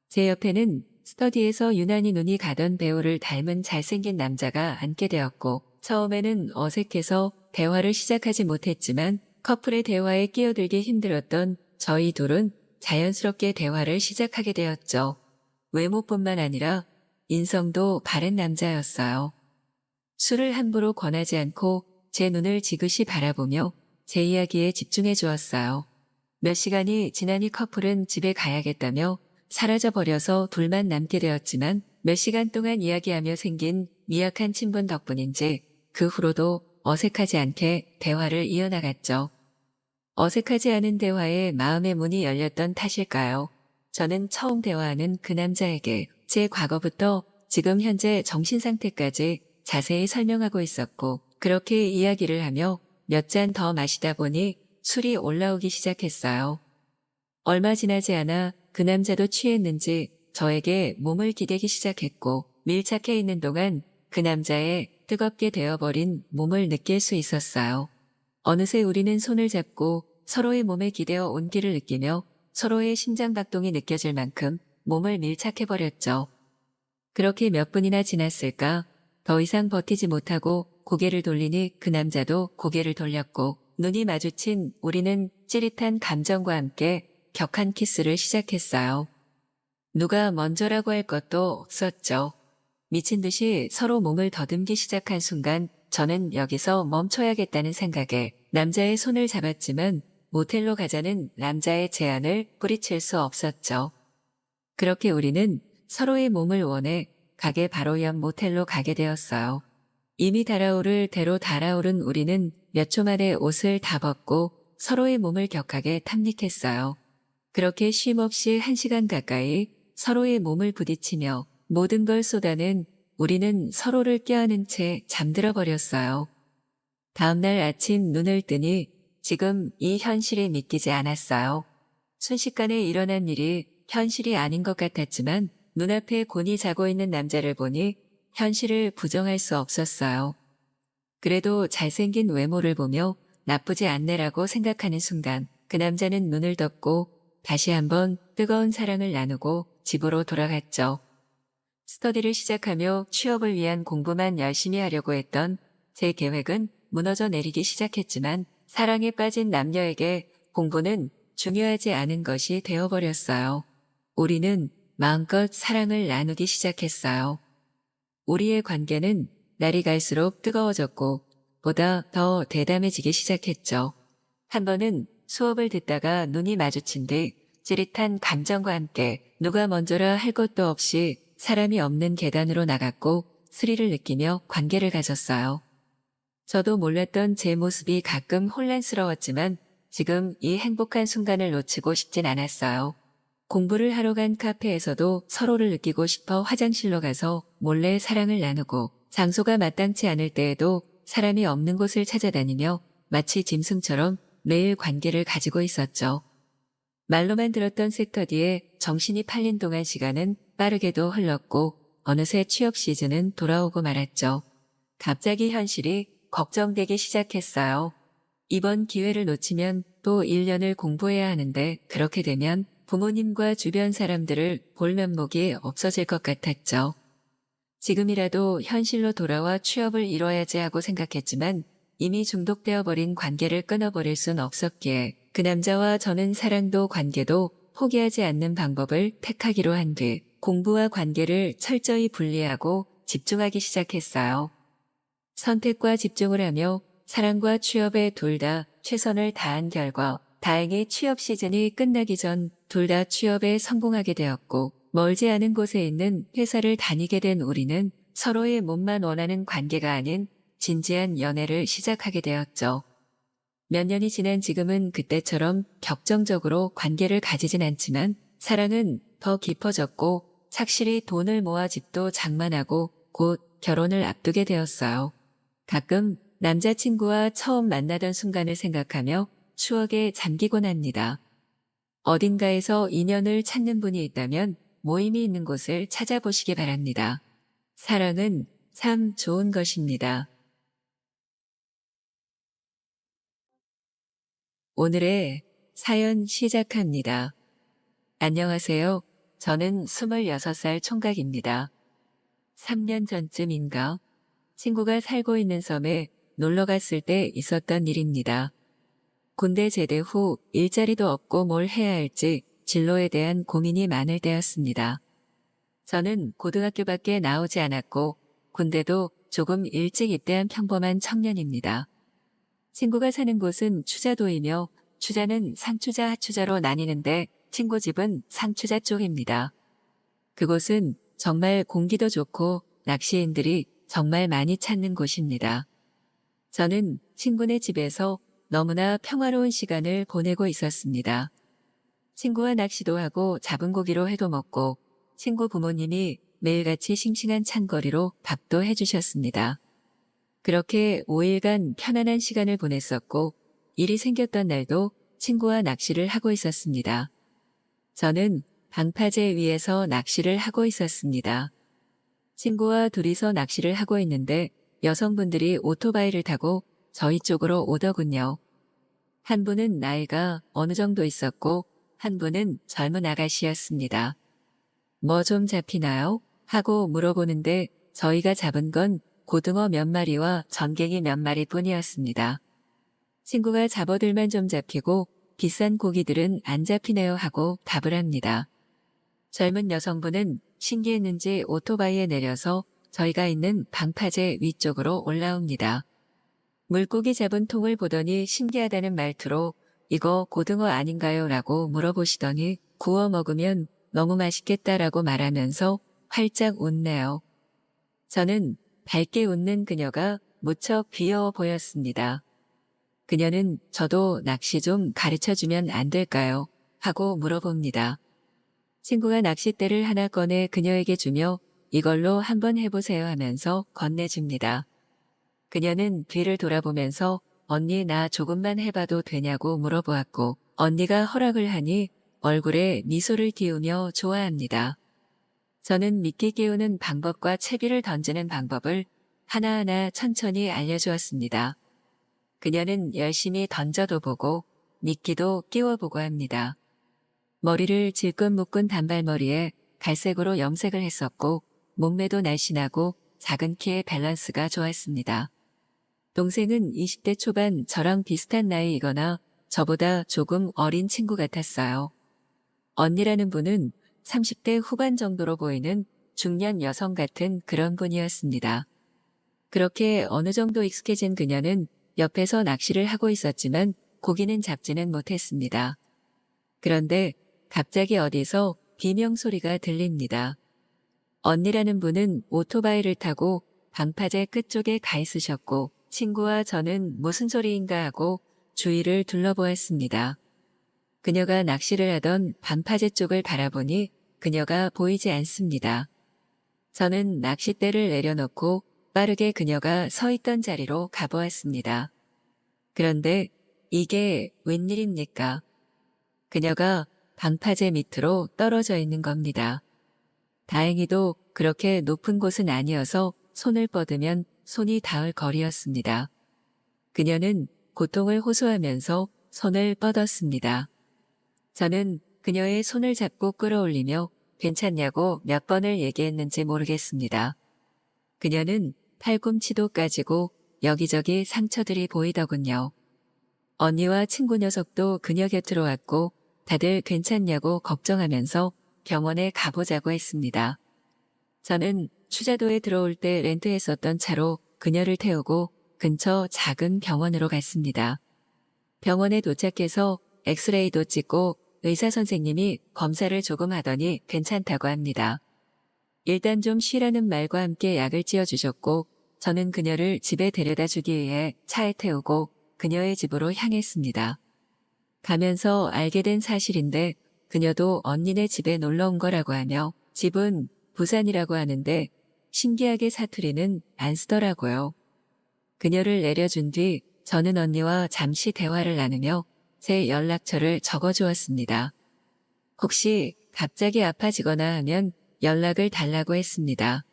제 옆에는 스터디에서 유난히 눈이 가던 배우를 닮은 잘생긴 남자가 앉게 되었고 처음에는 어색해서 대화를 시작하지 못했지만 커플의 대화에 끼어들기 힘들었던 저희 둘은 자연스럽게 대화를 시작하게 되었죠. 외모뿐만 아니라 인성도 바른 남자였어요. 술을 함부로 권하지 않고 제 눈을 지그시 바라보며 제 이야기에 집중해 주었어요. 몇 시간이 지나니 커플은 집에 가야겠다며 사라져버려서 둘만 남게 되었지만 몇 시간 동안 이야기하며 생긴 미약한 친분 덕분인지 그 후로도 어색하지 않게 대화를 이어나갔죠. 어색하지 않은 대화에 마음의 문이 열렸던 탓일까요? 저는 처음 대화하는 그 남자에게 제 과거부터 지금 현재 정신 상태까지 자세히 설명하고 있었고 그렇게 이야기를 하며 몇 잔 더 마시다 보니 술이 올라오기 시작했어요. 얼마 지나지 않아 그 남자도 취했는지 저에게 몸을 기대기 시작했고 밀착해 있는 동안 그 남자의 뜨겁게 되어버린 몸을 느낄 수 있었어요. 어느새 우리는 손을 잡고 서로의 몸에 기대어 온기를 느끼며 서로의 심장박동이 느껴질 만큼 몸을 밀착해버렸죠. 그렇게 몇 분이나 지났을까 더 이상 버티지 못하고 고개를 돌리니 그 남자도 고개를 돌렸고 눈이 마주친 우리는 찌릿한 감정과 함께 격한 키스를 시작했어요. 누가 먼저라고 할 것도 없었죠. 미친 듯이 서로 몸을 더듬기 시작한 순간 저는 여기서 멈춰야겠다는 생각에 남자의 손을 잡았지만 모텔로 가자는 남자의 제안을 뿌리칠 수 없었죠. 그렇게 우리는 서로의 몸을 원해 가게 바로 옆 모텔로 가게 되었어요. 이미 달아오를 대로 달아오른 우리는 몇 초 만에 옷을 다 벗고 서로의 몸을 격하게 탐닉했어요. 그렇게 쉼없이 1시간 가까이 서로의 몸을 부딪히며 모든 걸 쏟아낸 우리는 서로를 껴안은 채 잠들어 버렸어요. 다음날 아침 눈을 뜨니 지금 이 현실이 믿기지 않았어요. 순식간에 일어난 일이 현실이 아닌 것 같았지만 눈앞에 곤히 자고 있는 남자를 보니 현실을 부정할 수 없었어요. 그래도 잘생긴 외모를 보며 나쁘지 않네라고 생각하는 순간 그 남자는 눈을 떴고 다시 한번 뜨거운 사랑을 나누고 집으로 돌아갔죠. 스터디를 시작하며 취업을 위한 공부만 열심히 하려고 했던 제 계획은 무너져 내리기 시작했지만 사랑에 빠진 남녀에게 공부는 중요하지 않은 것이 되어버렸어요. 우리는 마음껏 사랑을 나누기 시작했어요. 우리의 관계는 날이 갈수록 뜨거워졌고 보다 더 대담해지기 시작했죠. 한 번은 수업을 듣다가 눈이 마주친 뒤 찌릿한 감정과 함께 누가 먼저라 할 것도 없이 사람이 없는 계단으로 나갔고 스릴을 느끼며 관계를 가졌어요. 저도 몰랐던 제 모습이 가끔 혼란스러웠지만 지금 이 행복한 순간을 놓치고 싶진 않았어요. 공부를 하러 간 카페에서도 서로를 느끼고 싶어 화장실로 가서 몰래 사랑을 나누고 장소가 마땅치 않을 때에도 사람이 없는 곳을 찾아다니며 마치 짐승처럼 매일 관계를 가지고 있었죠. 말로만 들었던 섹터디에 정신이 팔린 동안 시간은 빠르게도 흘렀고 어느새 취업 시즌은 돌아오고 말았죠. 갑자기 현실이 걱정되기 시작했어요. 이번 기회를 놓치면 또 1년을 공부해야 하는데 그렇게 되면 부모님과 주변 사람들을 볼 면목이 없어질 것 같았죠. 지금이라도 현실로 돌아와 취업을 이뤄야지 하고 생각했지만 이미 중독되어 버린 관계를 끊어버릴 순 없었기에 그 남자와 저는 사랑도 관계도 포기하지 않는 방법을 택하기로 한 뒤 공부와 관계를 철저히 분리하고 집중하기 시작했어요. 선택과 집중을 하며 사랑과 취업에 둘 다 최선을 다한 결과 다행히 취업 시즌이 끝나기 전 둘 다 취업에 성공하게 되었고 멀지 않은 곳에 있는 회사를 다니게 된 우리는 서로의 몸만 원하는 관계가 아닌 진지한 연애를 시작하게 되었죠. 몇 년이 지난 지금은 그때처럼 격정적으로 관계를 가지진 않지만 사랑은 더 깊어졌고 착실히 돈을 모아 집도 장만하고 곧 결혼을 앞두게 되었어요. 가끔 남자친구와 처음 만나던 순간을 생각하며 추억에 잠기곤 합니다. 어딘가에서 인연을 찾는 분이 있다면 모임이 있는 곳을 찾아보시기 바랍니다. 사랑은 참 좋은 것입니다. 오늘의 사연 시작합니다. 안녕하세요. 저는 26살 총각입니다. 3년 전쯤인가 친구가 살고 있는 섬에 놀러 갔을 때 있었던 일입니다. 군대 제대 후 일자리도 없고 뭘 해야 할지 진로에 대한 고민이 많을 때였습니다. 저는 고등학교밖에 나오지 않았고 군대도 조금 일찍 입대한 평범한 청년입니다. 친구가 사는 곳은 추자도이며 추자는 상추자 하추자로 나뉘는데 친구 집은 상추자 쪽입니다. 그곳은 정말 공기도 좋고 낚시인들이 정말 많이 찾는 곳입니다. 저는 친구네 집에서 너무나 평화로운 시간을 보내고 있었습니다. 친구와 낚시도 하고 잡은 고기로 회도 먹고 친구 부모님이 매일같이 싱싱한 찬거리로 밥도 해주셨습니다. 그렇게 5일간 편안한 시간을 보냈었고 일이 생겼던 날도 친구와 낚시를 하고 있었습니다. 저는 방파제 위에서 낚시를 하고 있었습니다. 친구와 둘이서 낚시를 하고 있는데 여성분들이 오토바이를 타고 저희 쪽으로 오더군요. 한 분은 나이가 어느 정도 있었고 한 분은 젊은 아가씨였습니다. 뭐 좀 잡히나요? 하고 물어보는데 저희가 잡은 건 고등어 몇 마리와 전갱이 몇 마리 뿐이었습니다. 친구가 잡어들만 좀 잡히고 비싼 고기들은 안 잡히네요 하고 답을 합니다. 젊은 여성분은 신기했는지 오토바이에 내려서 저희가 있는 방파제 위쪽으로 올라옵니다. 물고기 잡은 통을 보더니 신기하다는 말투로 이거 고등어 아닌가요? 라고 물어보시더니 구워 먹으면 너무 맛있겠다라고 말하면서 활짝 웃네요. 저는 밝게 웃는 그녀가 무척 귀여워 보였습니다. 그녀는 저도 낚시 좀 가르쳐주면 안 될까요? 하고 물어봅니다. 친구가 낚싯대를 하나 꺼내 그녀에게 주며 이걸로 한번 해보세요 하면서 건네줍니다. 그녀는 뒤를 돌아보면서 언니 나 조금만 해봐도 되냐고 물어보았고 언니가 허락을 하니 얼굴에 미소를 띄우며 좋아합니다. 저는 미끼 끼우는 방법과 채비를 던지는 방법을 하나하나 천천히 알려주었습니다. 그녀는 열심히 던져도 보고 미끼도 끼워보고 합니다. 머리를 질끈 묶은 단발머리에 갈색으로 염색을 했었고 몸매도 날씬하고 작은 키에 밸런스가 좋았습니다. 동생은 20대 초반 저랑 비슷한 나이이거나 저보다 조금 어린 친구 같았어요. 언니라는 분은 30대 후반 정도로 보이는 중년 여성 같은 그런 분이었습니다. 그렇게 어느 정도 익숙해진 그녀는 옆에서 낚시를 하고 있었지만 고기는 잡지는 못했습니다. 그런데 갑자기 어디서 비명 소리가 들립니다. 언니라는 분은 오토바이를 타고 방파제 끝쪽에 가 있으셨고 친구와 저는 무슨 소리인가 하고 주위를 둘러보았습니다. 그녀가 낚시를 하던 방파제 쪽을 바라보니 그녀가 보이지 않습니다. 저는 낚싯대를 내려놓고 빠르게 그녀가 서 있던 자리로 가보았습니다. 그런데 이게 웬일입니까? 그녀가 방파제 밑으로 떨어져 있는 겁니다. 다행히도 그렇게 높은 곳은 아니어서 손을 뻗으면 손이 닿을 거리였습니다. 그녀는 고통을 호소하면서 손을 뻗었습니다. 저는 그녀의 손을 잡고 끌어올리며 괜찮냐고 몇 번을 얘기했는지 모르겠습니다. 그녀는 팔꿈치도 까지고 여기저기 상처들이 보이더군요. 언니와 친구 녀석도 그녀 곁으로 왔고 다들 괜찮냐고 걱정하면서 병원에 가보자고 했습니다. 저는 추자도에 들어올 때 렌트했었던 차로 그녀를 태우고 근처 작은 병원으로 갔습니다. 병원에 도착해서 엑스레이도 찍고 의사 선생님이 검사를 조금 하더니 괜찮다고 합니다. 일단 좀 쉬라는 말과 함께 약을 찌어주셨고 저는 그녀를 집에 데려다 주기 위해 차에 태우고 그녀의 집으로 향했습니다. 가면서 알게 된 사실인데 그녀도 언니네 집에 놀러 온 거라고 하며 집은 부산이라고 하는데 신기하게 사투리는 안 쓰더라고요. 그녀를 내려준 뒤 저는 언니와 잠시 대화를 나누며 제 연락처를 적어주었습니다. 혹시 갑자기 아파지거나 하면 연락을 달라고 했습니다.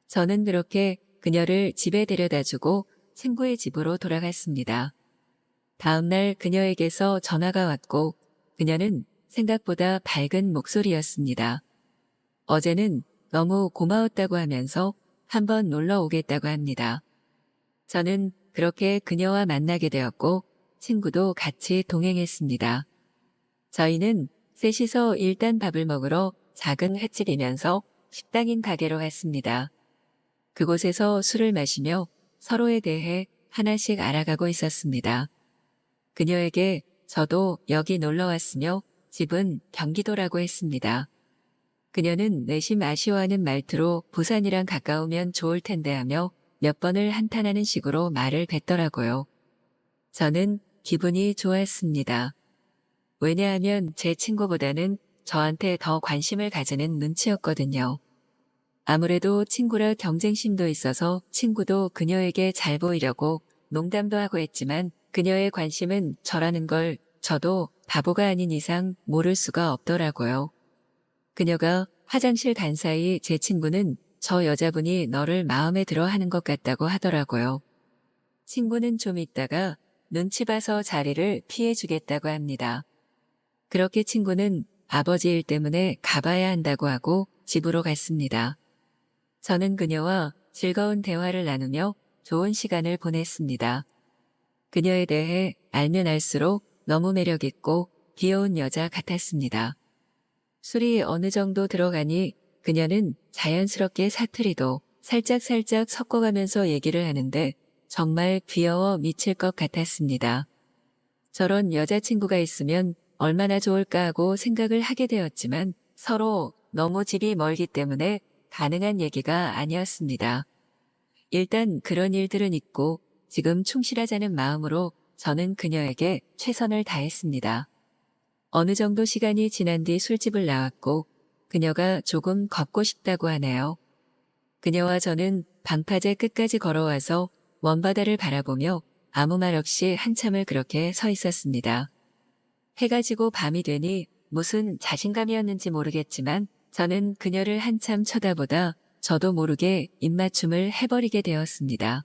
저는 그렇게 그녀를 집에 데려다주고 친구의 집으로 돌아갔습니다. 다음날 그녀에게서 전화가 왔고 그녀는 생각보다 밝은 목소리였습니다. 어제는 너무 고마웠다고 하면서 한번 놀러 오겠다고 합니다. 저는 그렇게 그녀와 만나게 되었고 친구도 같이 동행했습니다. 저희는 셋이서 일단 밥을 먹으러 작은 횟집이면서 식당인 가게로 갔습니다. 그곳에서 술을 마시며 서로에 대해 하나씩 알아가고 있었습니다. 그녀에게 저도 여기 놀러 왔으며 집은 경기도라고 했습니다. 그녀는 내심 아쉬워하는 말투로 부산이랑 가까우면 좋을 텐데 하며 몇 번을 한탄하는 식으로 말을 뱉더라고요. 저는 기분이 좋았습니다. 왜냐하면 제 친구보다는 저한테 더 관심을 가지는 눈치였거든요. 아무래도 친구라 경쟁심도 있어서 친구도 그녀에게 잘 보이려고 농담도 하고 했지만 그녀의 관심은 저라는 걸 저도 바보가 아닌 이상 모를 수가 없더라고요. 그녀가 화장실 간 사이 제 친구는 저 여자분이 너를 마음에 들어 하는 것 같다고 하더라고요. 친구는 좀 있다가 눈치 봐서 자리를 피해주겠다고 합니다. 그렇게 친구는 아버지 일 때문에 가봐야 한다고 하고 집으로 갔습니다. 저는 그녀와 즐거운 대화를 나누며 좋은 시간을 보냈습니다. 그녀에 대해 알면 알수록 너무 매력있고 귀여운 여자 같았습니다. 술이 어느 정도 들어가니 그녀는 자연스럽게 사투리도 살짝살짝 섞어가면서 얘기를 하는데 정말 귀여워 미칠 것 같았습니다. 저런 여자친구가 있으면 얼마나 좋을까 하고 생각을 하게 되었지만 서로 너무 집이 멀기 때문에 가능한 얘기가 아니었습니다. 일단 그런 일들은 있고 지금 충실하자는 마음으로 저는 그녀에게 최선을 다했습니다. 어느 정도 시간이 지난 뒤 술집을 나왔고 그녀가 조금 걷고 싶다고 하네요. 그녀와 저는 방파제 끝까지 걸어와서 먼바다를 바라보며 아무 말 없이 한참을 그렇게 서 있었습니다. 해가 지고 밤이 되니 무슨 자신감이었는지 모르겠지만 저는 그녀를 한참 쳐다보다 저도 모르게 입맞춤을 해버리게 되었습니다.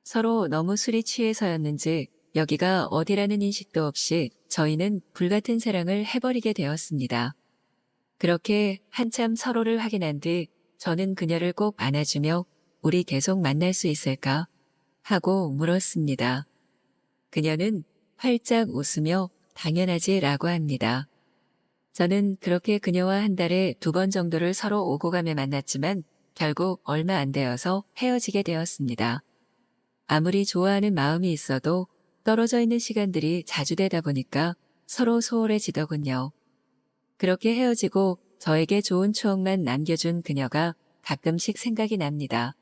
서로 너무 술이 취해서였는지 여기가 어디라는 인식도 없이 저희는 불같은 사랑을 해버리게 되었습니다. 그렇게 한참 서로를 확인한 뒤 저는 그녀를 꼭 안아주며 우리 계속 만날 수 있을까? 하고 물었습니다. 그녀는 활짝 웃으며 당연하지 라고 합니다. 저는 그렇게 그녀와 한 달에 2번 정도를 서로 오고 가며 만났지만 결국 얼마 안 되어서 헤어지게 되었습니다. 아무리 좋아하는 마음이 있어도 떨어져 있는 시간들이 자주 되다 보니까 서로 소홀해지더군요. 그렇게 헤어지고 저에게 좋은 추억만 남겨준 그녀가 가끔씩 생각이 납니다.